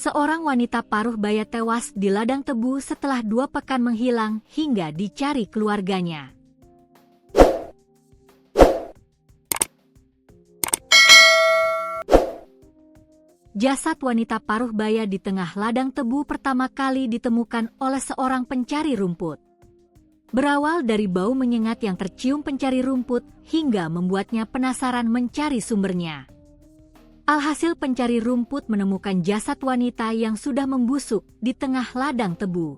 Seorang wanita paruh baya tewas di ladang tebu setelah 2 pekan menghilang hingga dicari keluarganya. Jasad wanita paruh baya di tengah ladang tebu pertama kali ditemukan oleh seorang pencari rumput. Berawal dari bau menyengat yang tercium pencari rumput hingga membuatnya penasaran mencari sumbernya. Alhasil pencari rumput menemukan jasad wanita yang sudah membusuk di tengah ladang tebu.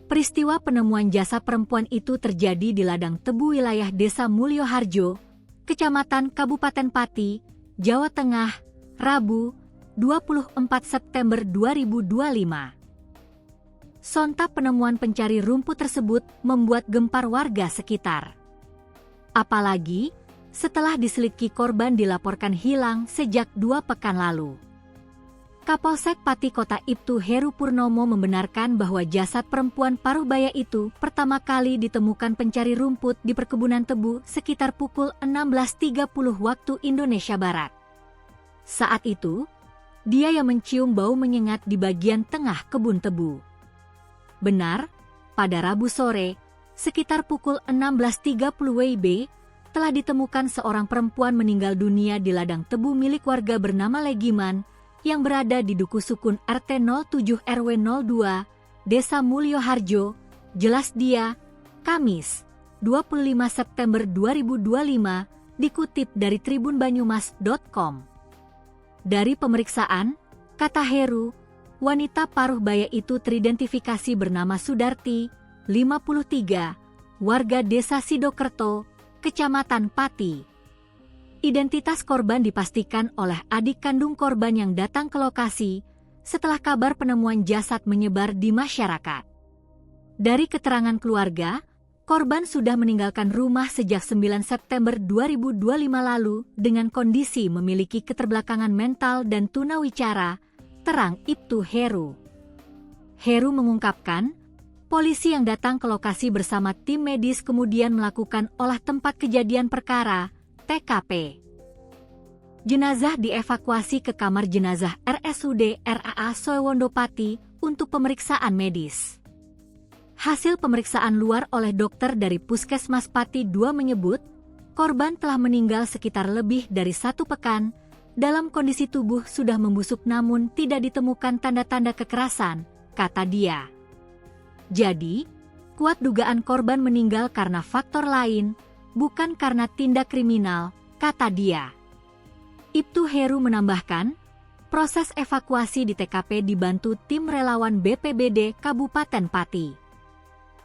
Peristiwa penemuan jasad perempuan itu terjadi di ladang tebu wilayah Desa Mulyoharjo, Kecamatan Kabupaten Pati, Jawa Tengah, Rabu, 24 September 2025. Sontak penemuan pencari rumput tersebut membuat gempar warga sekitar. Apalagi setelah diselidiki korban dilaporkan hilang sejak 2 pekan lalu. Kapolsek Pati Kota Ibtu Heru Purnomo membenarkan bahwa jasad perempuan paruh baya itu pertama kali ditemukan pencari rumput di perkebunan tebu sekitar pukul 16.30 waktu Indonesia Barat. Saat itu, dia yang mencium bau menyengat di bagian tengah kebun tebu. Benar, pada Rabu sore, sekitar pukul 16.30 WIB, telah ditemukan seorang perempuan meninggal dunia di ladang tebu milik warga bernama Legiman yang berada di Duku Sukun RT 07 RW 02, Desa Mulyoharjo, jelas dia, Kamis, 25 September 2025, dikutip dari tribunbanyumas.com. Dari pemeriksaan, kata Heru, wanita paruh baya itu teridentifikasi bernama Sudarti, 53, warga Desa Sidokerto, Kecamatan Pati. Identitas korban dipastikan oleh adik kandung korban yang datang ke lokasi setelah kabar penemuan jasad menyebar di masyarakat. Dari keterangan keluarga, korban sudah meninggalkan rumah sejak 9 September 2025 lalu dengan kondisi memiliki keterbelakangan mental dan tunawicara, terang Ibtu Heru. Heru mengungkapkan, polisi yang datang ke lokasi bersama tim medis kemudian melakukan olah tempat kejadian perkara, TKP. Jenazah dievakuasi ke kamar jenazah RSUD RAA Sowondopati untuk pemeriksaan medis. Hasil pemeriksaan luar oleh dokter dari Puskesmas Pati 2 menyebut, korban telah meninggal sekitar lebih dari 1 pekan, dalam kondisi tubuh sudah membusuk namun tidak ditemukan tanda-tanda kekerasan, kata dia. Jadi, kuat dugaan korban meninggal karena faktor lain, bukan karena tindak kriminal, kata dia. Ibtu Heru menambahkan, proses evakuasi di TKP dibantu tim relawan BPBD Kabupaten Pati.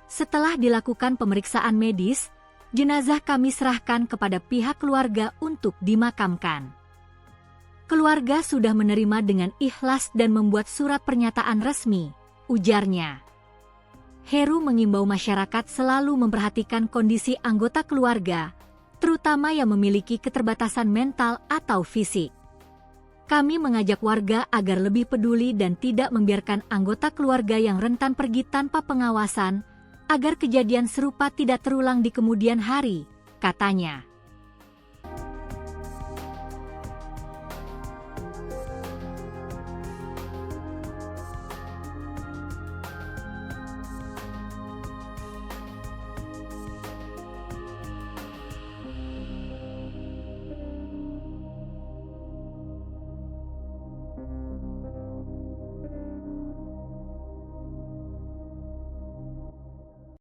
Setelah dilakukan pemeriksaan medis, jenazah kami serahkan kepada pihak keluarga untuk dimakamkan. Keluarga sudah menerima dengan ikhlas dan membuat surat pernyataan resmi, ujarnya. Heru mengimbau masyarakat selalu memperhatikan kondisi anggota keluarga, terutama yang memiliki keterbatasan mental atau fisik. Kami mengajak warga agar lebih peduli dan tidak membiarkan anggota keluarga yang rentan pergi tanpa pengawasan, agar kejadian serupa tidak terulang di kemudian hari, katanya.